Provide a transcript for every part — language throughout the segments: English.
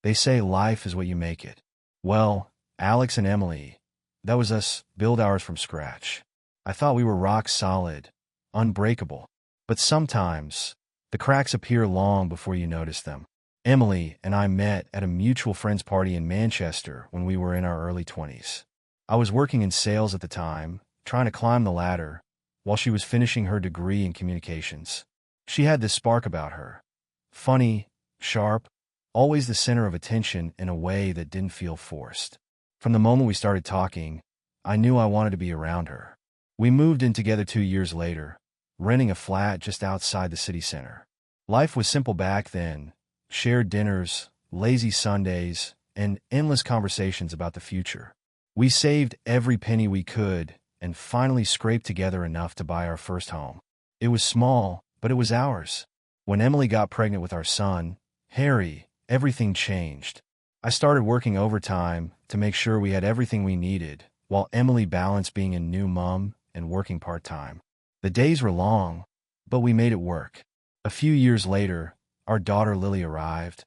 They say life is what you make it. Well, Alex and Emily, that was us, build ours from scratch. I thought we were rock solid, unbreakable. But sometimes, the cracks appear long before you notice them. Emily and I met at a mutual friend's party in Manchester when we were in our early 20s. I was working in sales at the time, trying to climb the ladder, while she was finishing her degree in communications. She had this spark about her. Funny, sharp, always the center of attention in a way that didn't feel forced. From the moment we started talking, I knew I wanted to be around her. We moved in together 2 years later, renting a flat just outside the city center. Life was simple back then: shared dinners, lazy Sundays, and endless conversations about the future. We saved every penny we could and finally scraped together enough to buy our first home. It was small, but it was ours. When Emily got pregnant with our son, Harry, everything changed. I started working overtime to make sure we had everything we needed, while Emily balanced being a new mom and working part-time. The days were long, but we made it work. A few years later, our daughter Lily arrived,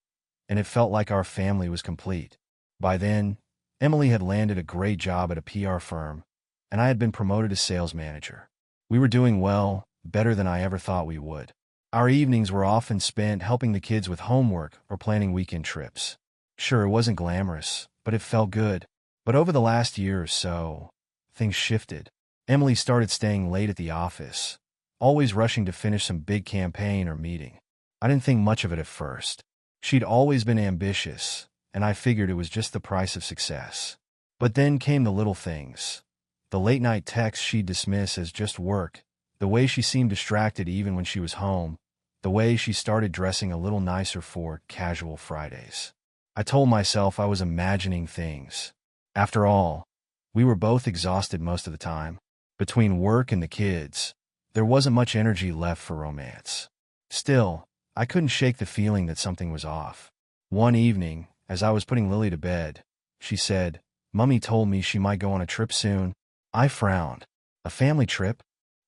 and it felt like our family was complete. By then, Emily had landed a great job at a PR firm, and I had been promoted to sales manager. We were doing well, better than I ever thought we would. Our evenings were often spent helping the kids with homework or planning weekend trips. Sure, it wasn't glamorous, but it felt good. But over the last year or so, things shifted. Emily started staying late at the office, always rushing to finish some big campaign or meeting. I didn't think much of it at first. She'd always been ambitious, and I figured it was just the price of success. But then came the little things. The late-night texts she'd dismiss as just work, the way she seemed distracted even when she was home, the way she started dressing a little nicer for casual Fridays. I told myself I was imagining things. After all, we were both exhausted most of the time. Between work and the kids, there wasn't much energy left for romance. Still, I couldn't shake the feeling that something was off. One evening, as I was putting Lily to bed, she said, "Mummy told me she might go on a trip soon." I frowned. "A family trip?"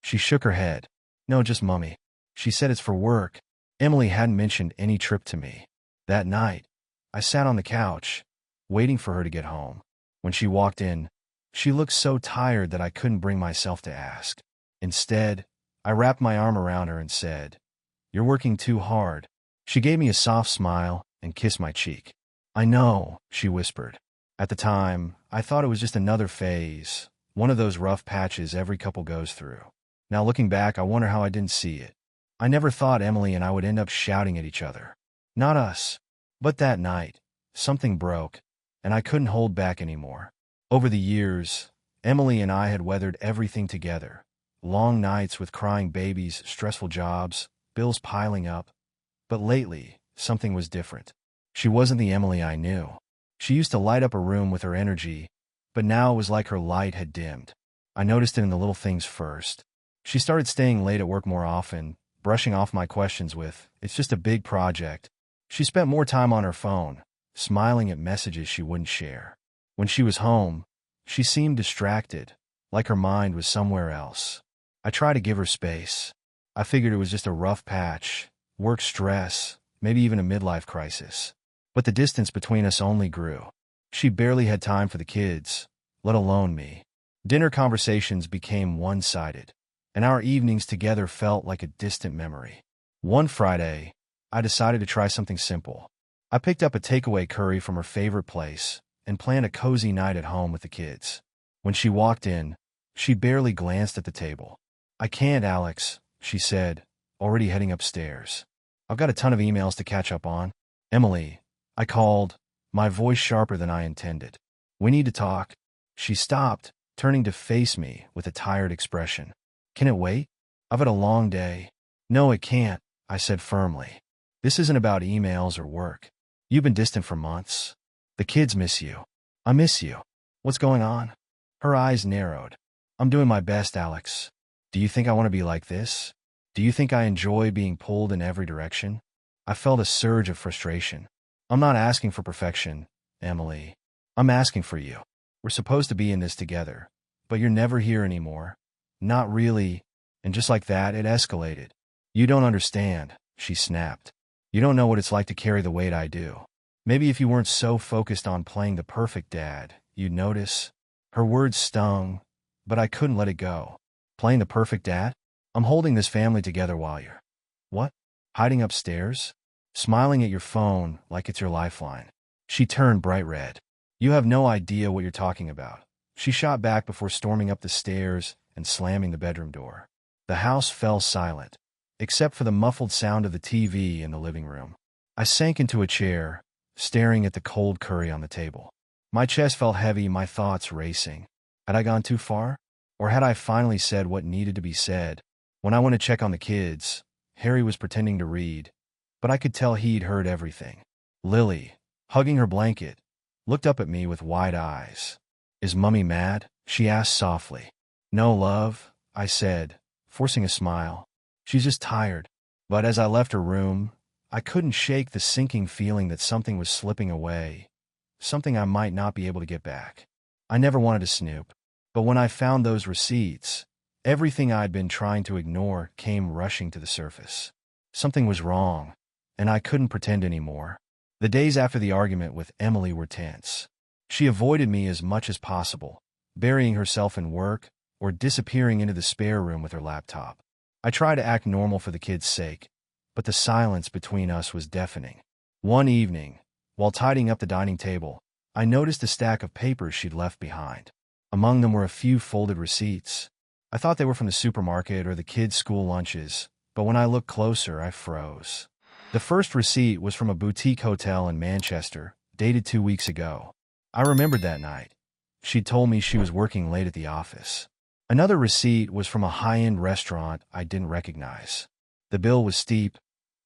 She shook her head. "No, just Mummy. She said it's for work." Emily hadn't mentioned any trip to me. That night, I sat on the couch, waiting for her to get home. When she walked in, she looked so tired that I couldn't bring myself to ask. Instead, I wrapped my arm around her and said, "You're working too hard." She gave me a soft smile and kissed my cheek. "I know," she whispered. At the time, I thought it was just another phase, one of those rough patches every couple goes through. Now looking back, I wonder how I didn't see it. I never thought Emily and I would end up shouting at each other. Not us. But that night, something broke, and I couldn't hold back anymore. Over the years, Emily and I had weathered everything together. Long nights with crying babies, stressful jobs, bills piling up. But lately, something was different. She wasn't the Emily I knew. She used to light up a room with her energy, but now it was like her light had dimmed. I noticed it in the little things first. She started staying late at work more often, brushing off my questions with, "It's just a big project." She spent more time on her phone, smiling at messages she wouldn't share. When she was home, she seemed distracted, like her mind was somewhere else. I tried to give her space. I figured it was just a rough patch, work stress, maybe even a midlife crisis. But the distance between us only grew. She barely had time for the kids, let alone me. Dinner conversations became one-sided, and our evenings together felt like a distant memory. One Friday, I decided to try something simple. I picked up a takeaway curry from her favorite place and planned a cozy night at home with the kids. When she walked in, she barely glanced at the table. "I can't, Alex," she said, already heading upstairs. "I've got a ton of emails to catch up on." "Emily," I called, my voice sharper than I intended. "We need to talk." She stopped, turning to face me with a tired expression. "Can it wait? I've had a long day." "No, it can't," I said firmly. "This isn't about emails or work. You've been distant for months. The kids miss you. I miss you. What's going on?" Her eyes narrowed. "I'm doing my best, Alex. Do you think I want to be like this? Do you think I enjoy being pulled in every direction?" I felt a surge of frustration. "I'm not asking for perfection, Emily. I'm asking for you. We're supposed to be in this together, but you're never here anymore. Not really." And just like that, it escalated. "You don't understand," she snapped. "You don't know what it's like to carry the weight I do. Maybe if you weren't so focused on playing the perfect dad, you'd notice. Her words stung, but I couldn't let it go. Playing the perfect dad? I'm holding this family together while you're— What? Hiding upstairs? Smiling at your phone like it's your lifeline. She turned bright red. You have no idea what you're talking about. She shot back before storming up the stairs and slamming the bedroom door. The house fell silent, except for the muffled sound of the TV in the living room. I sank into a chair, staring at the cold curry on the table. My chest felt heavy, my thoughts racing. Had I gone too far? Or had I finally said what needed to be said? When I went to check on the kids, Harry was pretending to read, but I could tell he'd heard everything. Lily, hugging her blanket, looked up at me with wide eyes. Is Mummy mad? She asked softly. No, love, I said, forcing a smile. She's just tired. But as I left her room, I couldn't shake the sinking feeling that something was slipping away, something I might not be able to get back. I never wanted to snoop, but when I found those receipts, everything I'd been trying to ignore came rushing to the surface. Something was wrong, and I couldn't pretend anymore. The days after the argument with Emily were tense. She avoided me as much as possible, burying herself in work or disappearing into the spare room with her laptop. I tried to act normal for the kids' sake, but the silence between us was deafening. One evening, while tidying up the dining table, I noticed a stack of papers she'd left behind. Among them were a few folded receipts. I thought they were from the supermarket or the kids' school lunches, but when I looked closer, I froze. The first receipt was from a boutique hotel in Manchester, dated 2 weeks ago. I remembered that night. She'd told me she was working late at the office. Another receipt was from a high-end restaurant I didn't recognize. The bill was steep,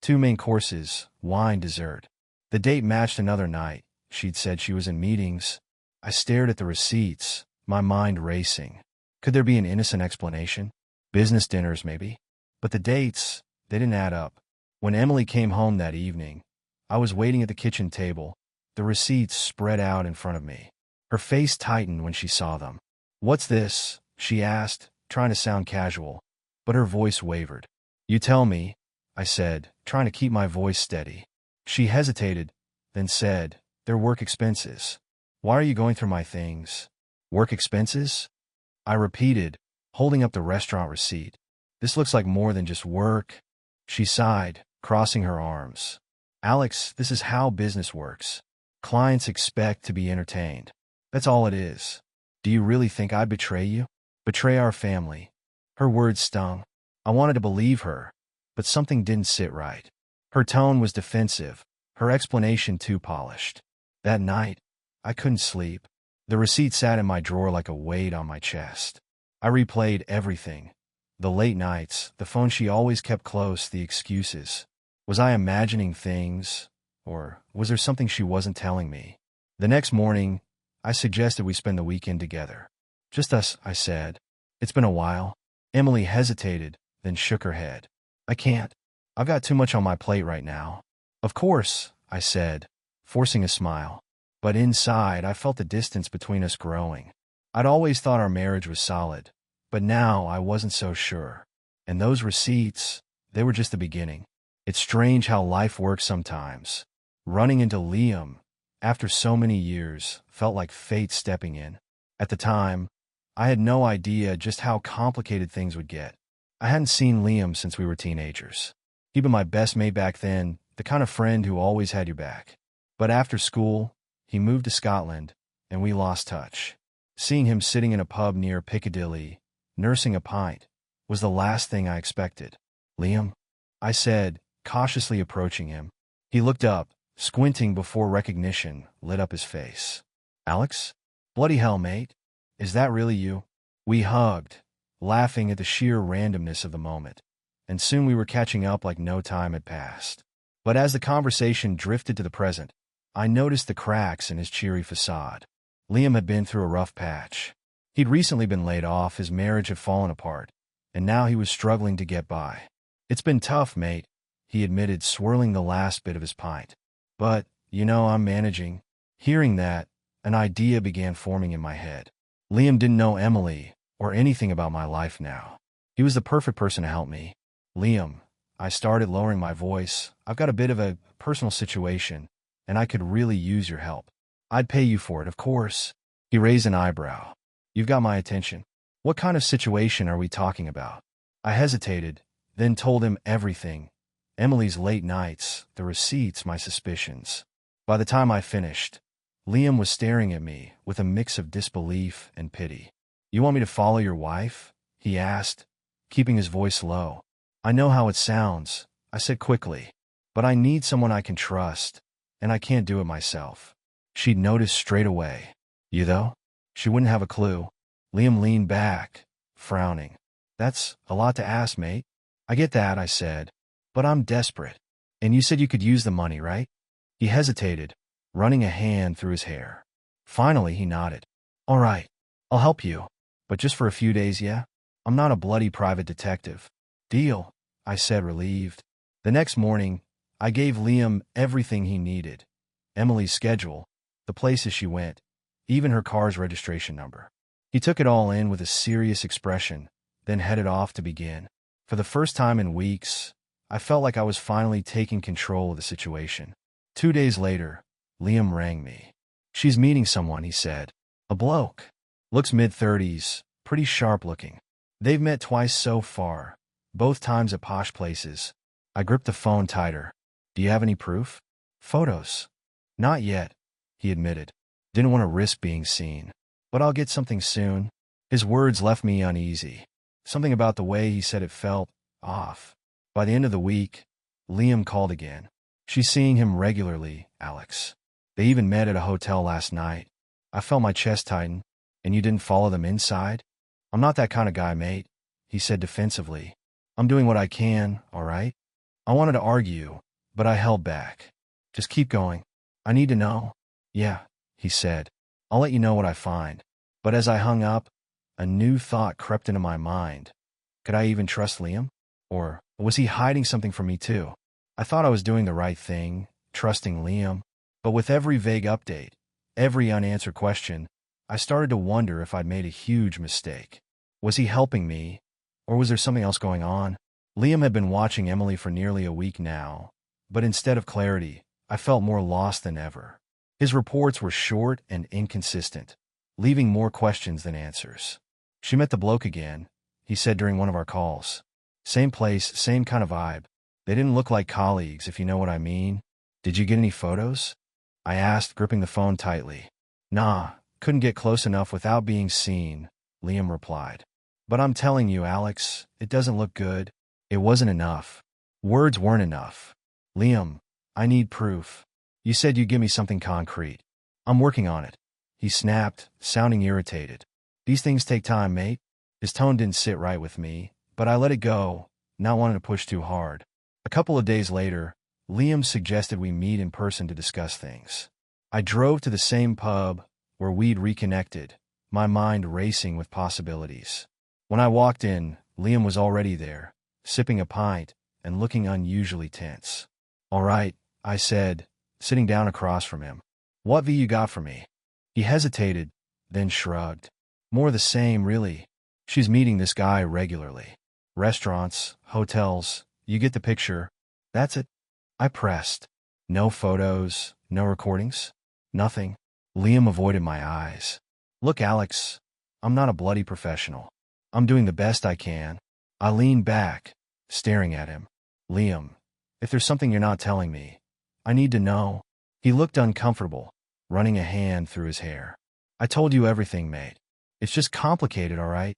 2 main courses, wine, dessert. The date matched another night. She'd said she was in meetings. I stared at the receipts, my mind racing. Could there be an innocent explanation? Business dinners, maybe? But the dates, they didn't add up. When Emily came home that evening, I was waiting at the kitchen table, the receipts spread out in front of me. Her face tightened when she saw them. What's this? She asked, trying to sound casual, but her voice wavered. You tell me, I said, trying to keep my voice steady. She hesitated, then said, they're work expenses. Why are you going through my things? Work expenses? I repeated, holding up the restaurant receipt. This looks like more than just work. She sighed, crossing her arms. Alex, this is how business works. Clients expect to be entertained. That's all it is. Do you really think I'd betray you? Betray our family? Her words stung. I wanted to believe her, but something didn't sit right. Her tone was defensive, her explanation too polished. That night, I couldn't sleep. The receipt sat in my drawer like a weight on my chest. I replayed everything. The late nights, the phone she always kept close, the excuses. Was I imagining things, or was there something she wasn't telling me? The next morning, I suggested we spend the weekend together. Just us, I said. It's been a while. Emily hesitated, then shook her head. I can't. I've got too much on my plate right now. Of course, I said, forcing a smile. But inside, I felt the distance between us growing. I'd always thought our marriage was solid, but now I wasn't so sure. And those receipts, they were just the beginning. It's strange how life works sometimes. Running into Liam, after so many years, felt like fate stepping in. At the time, I had no idea just how complicated things would get. I hadn't seen Liam since we were teenagers. He'd been my best mate back then, the kind of friend who always had your back. But after school, he moved to Scotland, and we lost touch. Seeing him sitting in a pub near Piccadilly, nursing a pint, was the last thing I expected. Liam? I said, cautiously approaching him. He looked up, squinting before recognition lit up his face. Alex? Bloody hell, mate. Is that really you? We hugged, laughing at the sheer randomness of the moment, and soon we were catching up like no time had passed. But as the conversation drifted to the present, I noticed the cracks in his cheery facade. Liam had been through a rough patch. He'd recently been laid off, his marriage had fallen apart, and now he was struggling to get by. It's been tough, mate, he admitted, swirling the last bit of his pint. But, I'm managing. Hearing that, an idea began forming in my head. Liam didn't know Emily or anything about my life now. He was the perfect person to help me. Liam, I started, lowering my voice. I've got a bit of a personal situation. and I could really use your help. I'd pay you for it, of course. He raised an eyebrow. You've got my attention. What kind of situation are we talking about? I hesitated, then told him everything. Emily's late nights, the receipts, my suspicions. By the time I finished, Liam was staring at me with a mix of disbelief and pity. You want me to follow your wife? He asked, keeping his voice low. I know how it sounds, I said quickly, but I need someone I can trust, and I can't do it myself. She'd notice straight away. You though? She wouldn't have a clue. Liam leaned back, frowning. That's a lot to ask, mate. I get that, I said, but I'm desperate. And you said you could use the money, right? He hesitated, running a hand through his hair. Finally, he nodded. All right, I'll help you, but just for a few days, yeah? I'm not a bloody private detective. Deal, I said, relieved. The next morning, I gave Liam everything he needed. Emily's schedule, the places she went, even her car's registration number. He took it all in with a serious expression, then headed off to begin. For the first time in weeks, I felt like I was finally taking control of the situation. 2 days later, Liam rang me. She's meeting someone, he said. A bloke. Looks mid-30s, pretty sharp-looking. They've met twice so far, both times at posh places. I gripped the phone tighter. Do you have any proof? Photos. Not yet, he admitted. Didn't want to risk being seen. But I'll get something soon. His words left me uneasy. Something about the way he said it felt off. By the end of the week, Liam called again. She's seeing him regularly, Alex. They even met at a hotel last night. I felt my chest tighten. And you didn't follow them inside? I'm not that kind of guy, mate, he said defensively. I'm doing what I can, all right? I wanted to argue, but I held back. Just keep going. I need to know. Yeah, he said. I'll let you know what I find. But as I hung up, a new thought crept into my mind. Could I even trust Liam? Or was he hiding something from me too? I thought I was doing the right thing, trusting Liam. But with every vague update, every unanswered question, I started to wonder if I'd made a huge mistake. Was he helping me, or was there something else going on? Liam had been watching Emily for nearly a week now, but instead of clarity, I felt more lost than ever. His reports were short and inconsistent, leaving more questions than answers. She met the bloke again, he said during one of our calls. Same place, same kind of vibe. They didn't look like colleagues, if you know what I mean. Did you get any photos? I asked, gripping the phone tightly. Nah, couldn't get close enough without being seen, Liam replied. But I'm telling you, Alex, it doesn't look good. It wasn't enough. Words weren't enough. Liam, I need proof. You said you'd give me something concrete. I'm working on it. He snapped, sounding irritated. These things take time, mate. His tone didn't sit right with me, but I let it go, not wanting to push too hard. A couple of days later, Liam suggested we meet in person to discuss things. I drove to the same pub where we'd reconnected, my mind racing with possibilities. When I walked in, Liam was already there, sipping a pint and looking unusually tense. All right, I said, sitting down across from him. What V you got for me? He hesitated, then shrugged. More the same, really. She's meeting this guy regularly. Restaurants, hotels, you get the picture. That's it. I pressed. No photos, no recordings, nothing. Liam avoided my eyes. Look, Alex, I'm not a bloody professional. I'm doing the best I can. I leaned back, staring at him. Liam, if there's something you're not telling me, I need to know. He looked uncomfortable, running a hand through his hair. I told you everything, mate. It's just complicated, all right?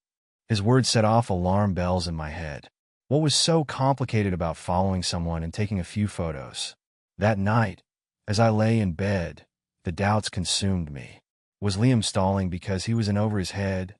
His words set off alarm bells in my head. What was so complicated about following someone and taking a few photos? That night, as I lay in bed, the doubts consumed me. Was Liam stalling because he was in over his head?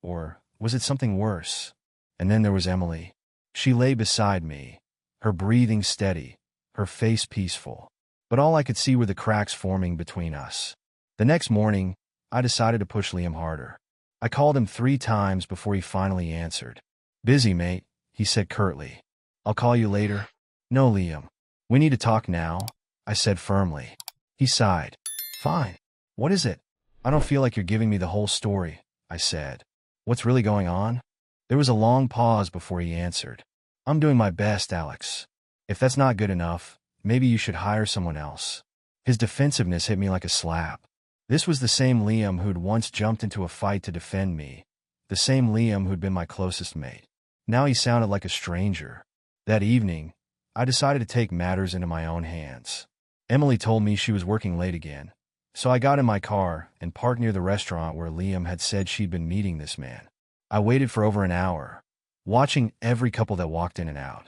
Or was it something worse? And then there was Emily. She lay beside me, her breathing steady, her face peaceful. But all I could see were the cracks forming between us. The next morning, I decided to push Liam harder. I called him 3 times before he finally answered. Busy, mate, he said curtly. I'll call you later. No, Liam. We need to talk now, I said firmly. He sighed. Fine. What is it? I don't feel like you're giving me the whole story, I said. What's really going on? There was a long pause before he answered. I'm doing my best, Alex. If that's not good enough, maybe you should hire someone else. His defensiveness hit me like a slap. This was the same Liam who'd once jumped into a fight to defend me, the same Liam who'd been my closest mate. Now he sounded like a stranger. That evening, I decided to take matters into my own hands. Emily told me she was working late again, so I got in my car and parked near the restaurant where Liam had said she'd been meeting this man. I waited for over an hour, watching every couple that walked in and out.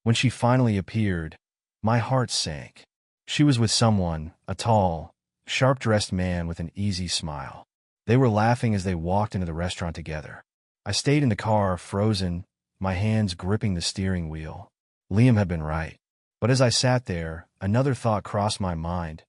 When she finally appeared, my heart sank. She was with someone, a tall, sharp-dressed man with an easy smile. They were laughing as they walked into the restaurant together. I stayed in the car, frozen, my hands gripping the steering wheel. Liam had been right. But as I sat there, another thought crossed my mind.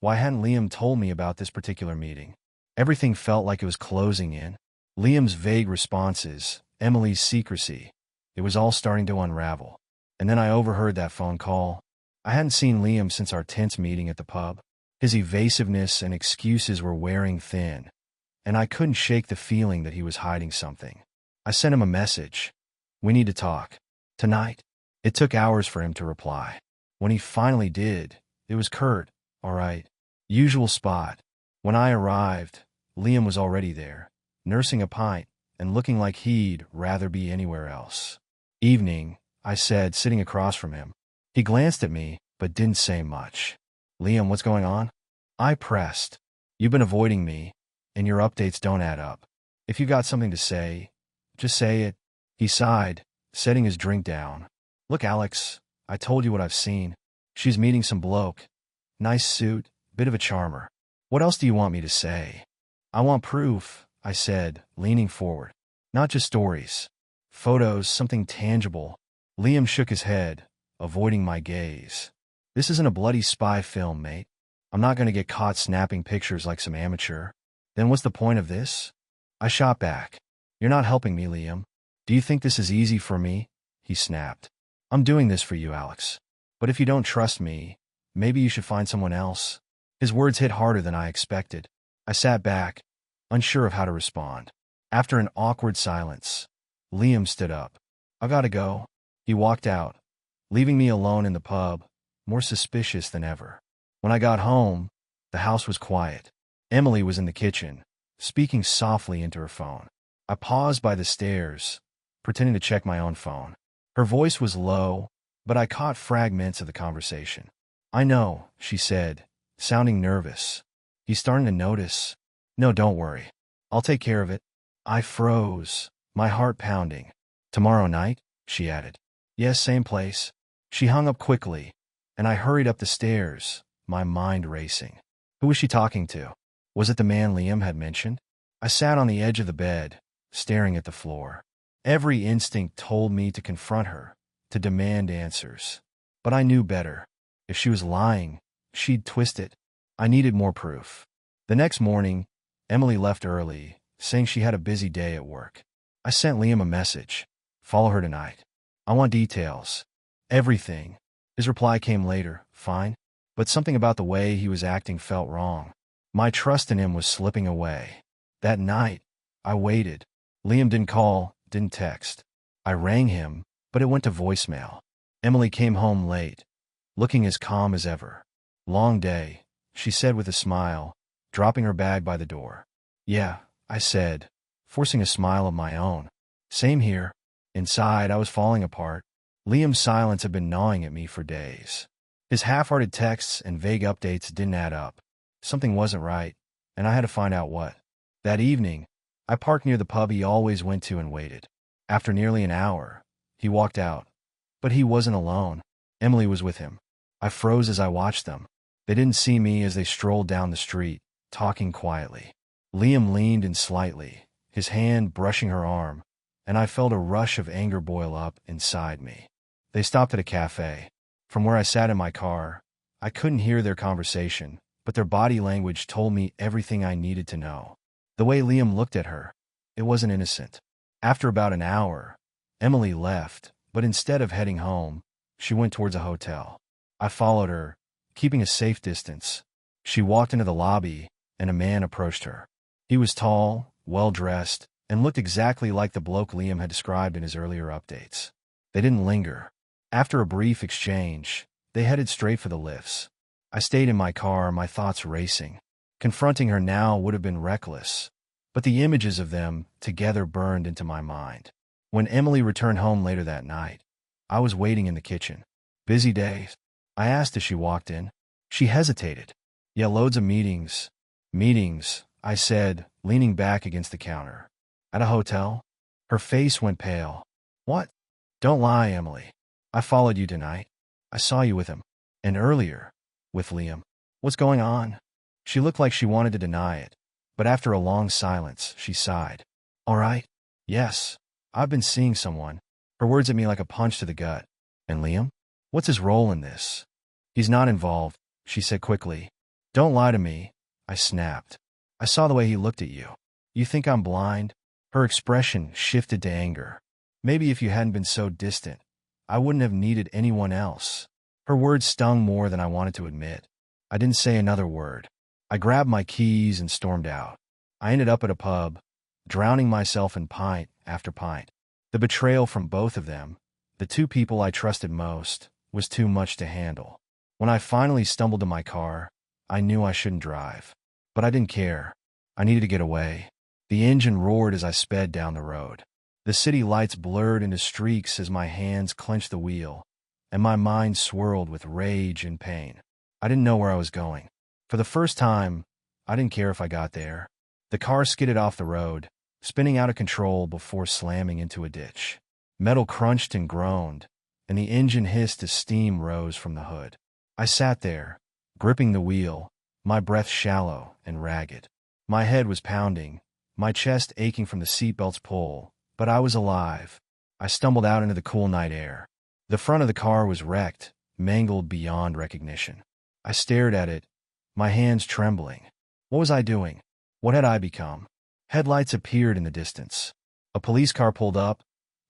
Why hadn't Liam told me about this particular meeting? Everything felt like it was closing in. Liam's vague responses, Emily's secrecy. It was all starting to unravel. And then I overheard that phone call. I hadn't seen Liam since our tense meeting at the pub. His evasiveness and excuses were wearing thin, and I couldn't shake the feeling that he was hiding something. I sent him a message. We need to talk. Tonight. It took hours for him to reply. When he finally did, it was curt. All right. Usual spot. When I arrived, Liam was already there, nursing a pint and looking like he'd rather be anywhere else. Evening, I said, sitting across from him. He glanced at me, but didn't say much. Liam, what's going on? I pressed. You've been avoiding me, and your updates don't add up. If you got something to say, just say it. He sighed, setting his drink down. Look, Alex, I told you what I've seen. She's meeting some bloke. Nice suit, bit of a charmer. What else do you want me to say? I want proof, I said, leaning forward. Not just stories. Photos, something tangible. Liam shook his head, avoiding my gaze. This isn't a bloody spy film, mate. I'm not going to get caught snapping pictures like some amateur. Then what's the point of this? I shot back. You're not helping me, Liam. Do you think this is easy for me? He snapped. I'm doing this for you, Alex. But if you don't trust me, maybe you should find someone else. His words hit harder than I expected. I sat back, unsure of how to respond. After an awkward silence, Liam stood up. I gotta go. He walked out, leaving me alone in the pub, more suspicious than ever. When I got home, the house was quiet. Emily was in the kitchen, speaking softly into her phone. I paused by the stairs, pretending to check my own phone. Her voice was low, but I caught fragments of the conversation. I know, she said, sounding nervous. He's starting to notice. No, don't worry. I'll take care of it. I froze, my heart pounding. Tomorrow night? She added. Yes, same place. She hung up quickly, and I hurried up the stairs, my mind racing. Who was she talking to? Was it the man Liam had mentioned? I sat on the edge of the bed, staring at the floor. Every instinct told me to confront her, to demand answers. But I knew better. If she was lying, she'd twist it. I needed more proof. The next morning, Emily left early, saying she had a busy day at work. I sent Liam a message. Follow her tonight. I want details. Everything. His reply came later, fine. But something about the way he was acting felt wrong. My trust in him was slipping away. That night, I waited. Liam didn't call, didn't text. I rang him, but it went to voicemail. Emily came home late, looking as calm as ever. Long day, she said with a smile, dropping her bag by the door. Yeah, I said, forcing a smile of my own. Same here. Inside, I was falling apart. Liam's silence had been gnawing at me for days. His half-hearted texts and vague updates didn't add up. Something wasn't right, and I had to find out what. That evening, I parked near the pub he always went to and waited. After nearly an hour, he walked out. But he wasn't alone. Emily was with him. I froze as I watched them. They didn't see me as they strolled down the street, talking quietly. Liam leaned in slightly, his hand brushing her arm, and I felt a rush of anger boil up inside me. They stopped at a cafe. From where I sat in my car, I couldn't hear their conversation, but their body language told me everything I needed to know. The way Liam looked at her, it wasn't innocent. After about an hour, Emily left, but instead of heading home, she went towards a hotel. I followed her, keeping a safe distance. She walked into the lobby, and a man approached her. He was tall, well-dressed, and looked exactly like the bloke Liam had described in his earlier updates. They didn't linger. After a brief exchange, they headed straight for the lifts. I stayed in my car, my thoughts racing. Confronting her now would have been reckless, but the images of them together burned into my mind. When Emily returned home later that night, I was waiting in the kitchen. Busy day? I asked as she walked in. She hesitated. Yeah, loads of meetings. Meetings, I said, leaning back against the counter. At a hotel? Her face went pale. What? Don't lie, Emily. I followed you tonight. I saw you with him. And earlier, with Liam. What's going on? She looked like she wanted to deny it, but after a long silence, she sighed. All right. Yes. I've been seeing someone. Her words at me like a punch to the gut. And Liam? What's his role in this? He's not involved, she said quickly. Don't lie to me, I snapped. I saw the way he looked at you. You think I'm blind? Her expression shifted to anger. Maybe if you hadn't been so distant, I wouldn't have needed anyone else. Her words stung more than I wanted to admit. I didn't say another word. I grabbed my keys and stormed out. I ended up at a pub, drowning myself in pint after pint. The betrayal from both of them, the two people I trusted most, was too much to handle. When I finally stumbled to my car, I knew I shouldn't drive. But I didn't care. I needed to get away. The engine roared as I sped down the road. The city lights blurred into streaks as my hands clenched the wheel, and my mind swirled with rage and pain. I didn't know where I was going. For the first time, I didn't care if I got there. The car skidded off the road, spinning out of control before slamming into a ditch. Metal crunched and groaned, and the engine hissed as steam rose from the hood. I sat there, gripping the wheel, my breath shallow and ragged. My head was pounding, my chest aching from the seatbelt's pull, but I was alive. I stumbled out into the cool night air. The front of the car was wrecked, mangled beyond recognition. I stared at it, my hands trembling. What was I doing? What had I become? Headlights appeared in the distance. A police car pulled up,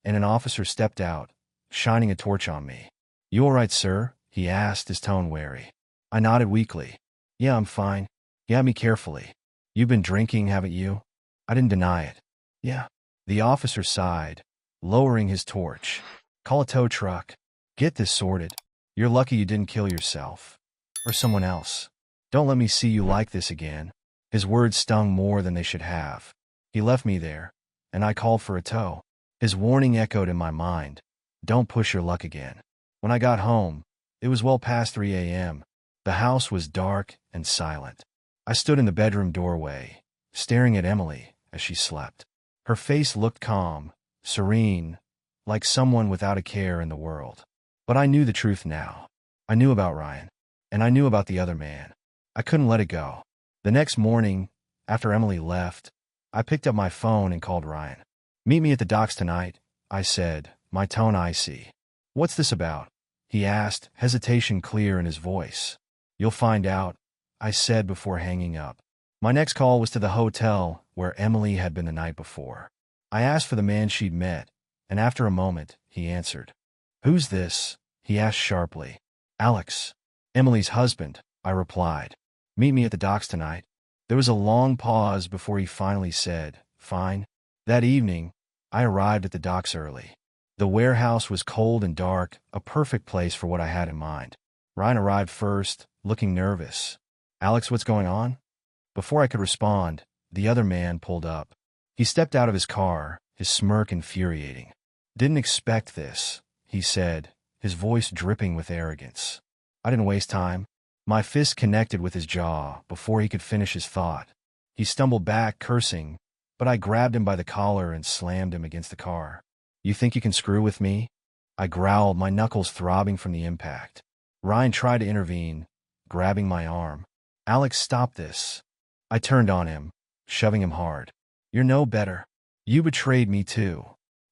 and an officer stepped out, shining a torch on me. You all right, sir? He asked, his tone wary. I nodded weakly. Yeah, I'm fine. He had me carefully. You've been drinking, haven't you? I didn't deny it. Yeah. The officer sighed, lowering his torch. Call a tow truck. Get this sorted. You're lucky you didn't kill yourself. Or someone else. Don't let me see you like this again. His words stung more than they should have. He left me there, and I called for a tow. His warning echoed in my mind. Don't push your luck again. When I got home, it was well past 3 a.m. The house was dark and silent. I stood in the bedroom doorway, staring at Emily as she slept. Her face looked calm, serene, like someone without a care in the world. But I knew the truth now. I knew about Ryan, and I knew about the other man. I couldn't let it go. The next morning, after Emily left, I picked up my phone and called Ryan. Meet me at the docks tonight, I said, my tone icy. What's this about? He asked, hesitation clear in his voice. You'll find out, I said before hanging up. My next call was to the hotel where Emily had been the night before. I asked for the man she'd met, and after a moment, he answered. Who's this? He asked sharply. Alex. Emily's husband, I replied. Meet me at the docks tonight. There was a long pause before he finally said, fine. That evening, I arrived at the docks early. The warehouse was cold and dark, a perfect place for what I had in mind. Ryan arrived first, looking nervous. Alex, what's going on? Before I could respond, the other man pulled up. He stepped out of his car, his smirk infuriating. Didn't expect this, he said, his voice dripping with arrogance. I didn't waste time. My fist connected with his jaw before he could finish his thought. He stumbled back, cursing, but I grabbed him by the collar and slammed him against the car. You think you can screw with me? I growled, my knuckles throbbing from the impact. Ryan tried to intervene, grabbing my arm. Alex, stop this. I turned on him, shoving him hard. You're no better. You betrayed me too.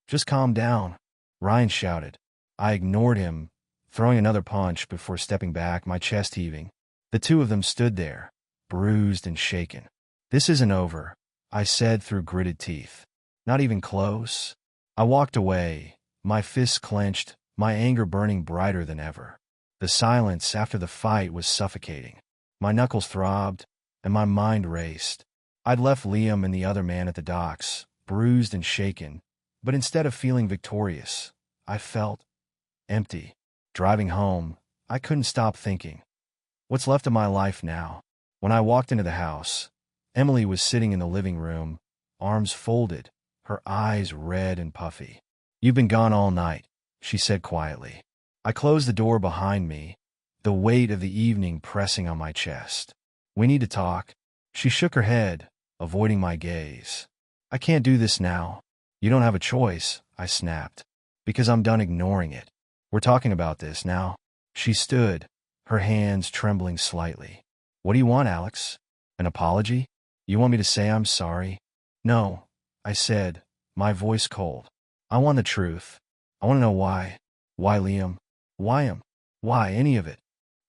Just calm down, Ryan shouted. I ignored him, throwing another punch before stepping back, my chest heaving. The two of them stood there, bruised and shaken. This isn't over, I said through gritted teeth. Not even close. I walked away, my fists clenched, my anger burning brighter than ever. The silence after the fight was suffocating. My knuckles throbbed, and my mind raced. I'd left Liam and the other man at the docks, bruised and shaken, but instead of feeling victorious, I felt empty. Driving home, I couldn't stop thinking. What's left of my life now? When I walked into the house, Emily was sitting in the living room, arms folded, her eyes red and puffy. "You've been gone all night," she said quietly. I closed the door behind me, the weight of the evening pressing on my chest. "We need to talk." She shook her head, avoiding my gaze. "I can't do this now." "You don't have a choice," I snapped, "because I'm done ignoring it. We're talking about this now." She stood, her hands trembling slightly. "What do you want, Alex? An apology? You want me to say I'm sorry?" "No," I said, my voice cold. "I want the truth. I want to know why. Why Liam? Why him? Why any of it?"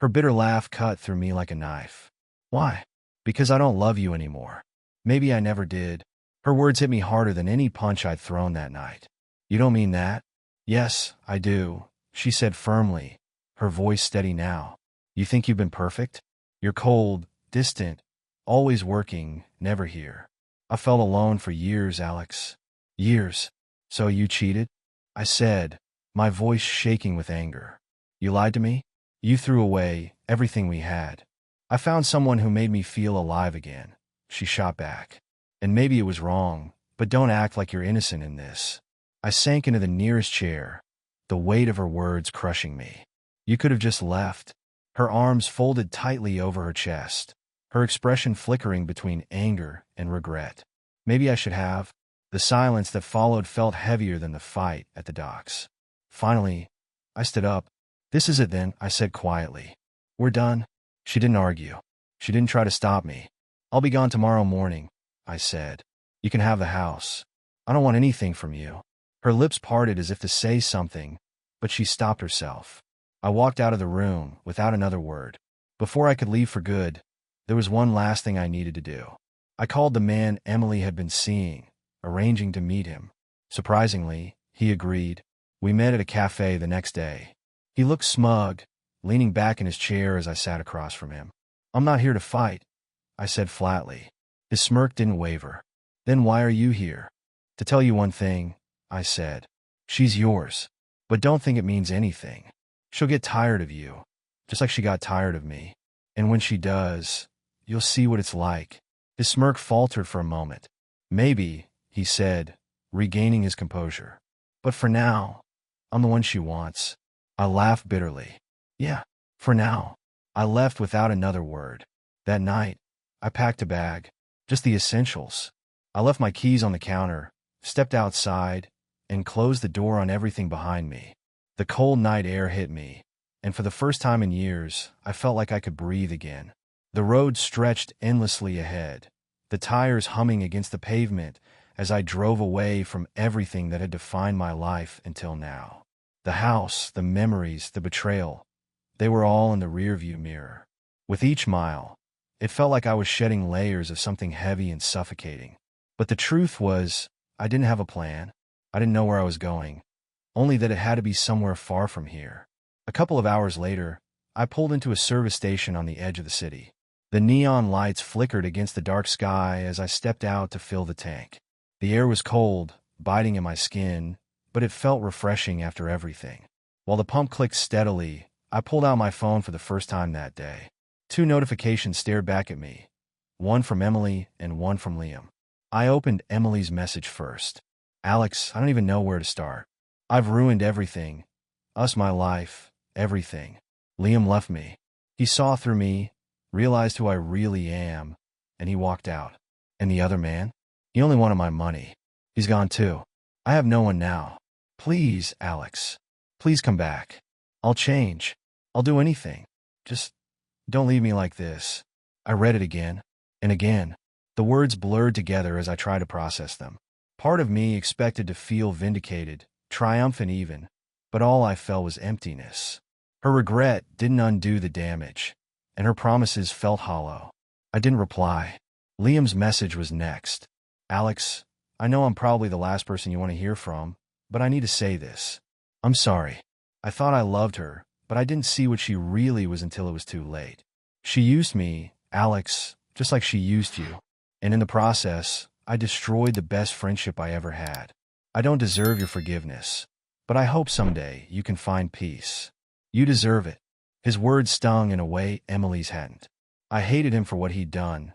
Her bitter laugh cut through me like a knife. "Why? Because I don't love you anymore. Maybe I never did." Her words hit me harder than any punch I'd thrown that night. "You don't mean that?" "Yes, I do," she said firmly, her voice steady now. "You think you've been perfect? You're cold, distant, always working, never here. I felt alone for years, Alex. Years. So you cheated?" I said, my voice shaking with anger. "You lied to me? You threw away everything we had. I found someone who made me feel alive again," she shot back. "And maybe it was wrong, but don't act like you're innocent in this." I sank into the nearest chair, the weight of her words crushing me. "You could have just left." Her arms folded tightly over her chest, her expression flickering between anger and regret. "Maybe I should have." The silence that followed felt heavier than the fight at the docks. Finally, I stood up. "This is it then," I said quietly. "We're done." She didn't argue. She didn't try to stop me. "I'll be gone tomorrow morning," I said. "You can have the house. I don't want anything from you." Her lips parted as if to say something, but she stopped herself. I walked out of the room without another word. Before I could leave for good, there was one last thing I needed to do. I called the man Emily had been seeing, arranging to meet him. Surprisingly, he agreed. We met at a cafe the next day. He looked smug, leaning back in his chair as I sat across from him. "I'm not here to fight," I said flatly. His smirk didn't waver. "Then why are you here?" "To tell you one thing," I said. "She's yours. But don't think it means anything. She'll get tired of you, just like she got tired of me. And when she does, you'll see what it's like." His smirk faltered for a moment. "Maybe," he said, regaining his composure. "But for now, I'm the one she wants." I laughed bitterly. "Yeah, for now." I left without another word. That night, I packed a bag, just the essentials. I left my keys on the counter, stepped outside, and closed the door on everything behind me. The cold night air hit me, and for the first time in years, I felt like I could breathe again. The road stretched endlessly ahead, the tires humming against the pavement as I drove away from everything that had defined my life until now. The house, the memories, the betrayal, they were all in the rearview mirror. With each mile, it felt like I was shedding layers of something heavy and suffocating. But the truth was, I didn't have a plan. I didn't know where I was going, only that it had to be somewhere far from here. A couple of hours later, I pulled into a service station on the edge of the city. The neon lights flickered against the dark sky as I stepped out to fill the tank. The air was cold, biting at my skin, but it felt refreshing after everything. While the pump clicked steadily, I pulled out my phone for the first time that day. 2 notifications stared back at me, one from Emily and one from Liam. I opened Emily's message first. "Alex, I don't even know where to start. I've ruined everything. Us, my life, everything. Liam left me. He saw through me, realized who I really am, and he walked out. And the other man? He only wanted my money. He's gone too. I have no one now. Please, Alex. Please come back. I'll change. I'll do anything. Just don't leave me like this." I read it again and again. The words blurred together as I tried to process them. Part of me expected to feel vindicated, triumphant even, but all I felt was emptiness. Her regret didn't undo the damage, and her promises felt hollow. I didn't reply. Liam's message was next. "Alex, I know I'm probably the last person you want to hear from, but I need to say this. I'm sorry. I thought I loved her, but I didn't see what she really was until it was too late. She used me, Alex, just like she used you. And in the process, I destroyed the best friendship I ever had. I don't deserve your forgiveness, but I hope someday you can find peace. You deserve it. His words stung in a way Emily's hadn't. I hated him for what he'd done,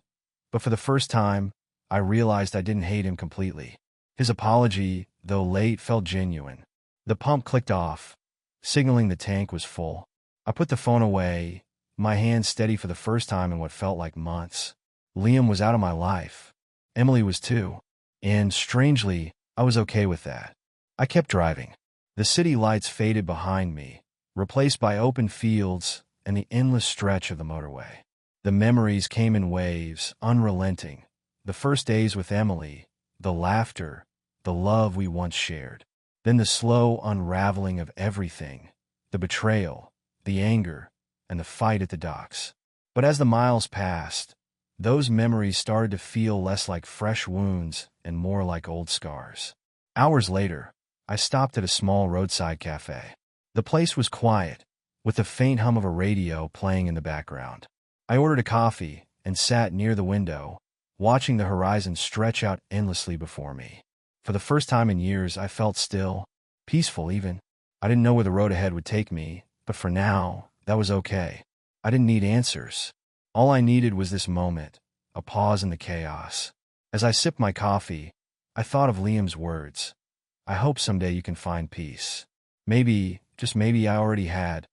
but for the first time, I realized I didn't hate him completely. His apology, though late, felt genuine. The pump clicked off, signaling the tank was full. I put the phone away, my hand steady for the first time in what felt like months. Liam was out of my life. Emily was too. And, strangely, I was okay with that. I kept driving. The city lights faded behind me, replaced by open fields and the endless stretch of the motorway. The memories came in waves, unrelenting. The first days with Emily, the laughter, the love we once shared. Then the slow unraveling of everything, the betrayal, the anger, and the fight at the docks. But as the miles passed, those memories started to feel less like fresh wounds and more like old scars. Hours later, I stopped at a small roadside cafe. The place was quiet, with the faint hum of a radio playing in the background. I ordered a coffee and sat near the window, watching the horizon stretch out endlessly before me. For the first time in years, I felt still, peaceful even. I didn't know where the road ahead would take me, but for now, that was okay. I didn't need answers. All I needed was this moment, a pause in the chaos. As I sipped my coffee, I thought of Liam's words. I hope someday you can find peace. Maybe, just maybe I already had.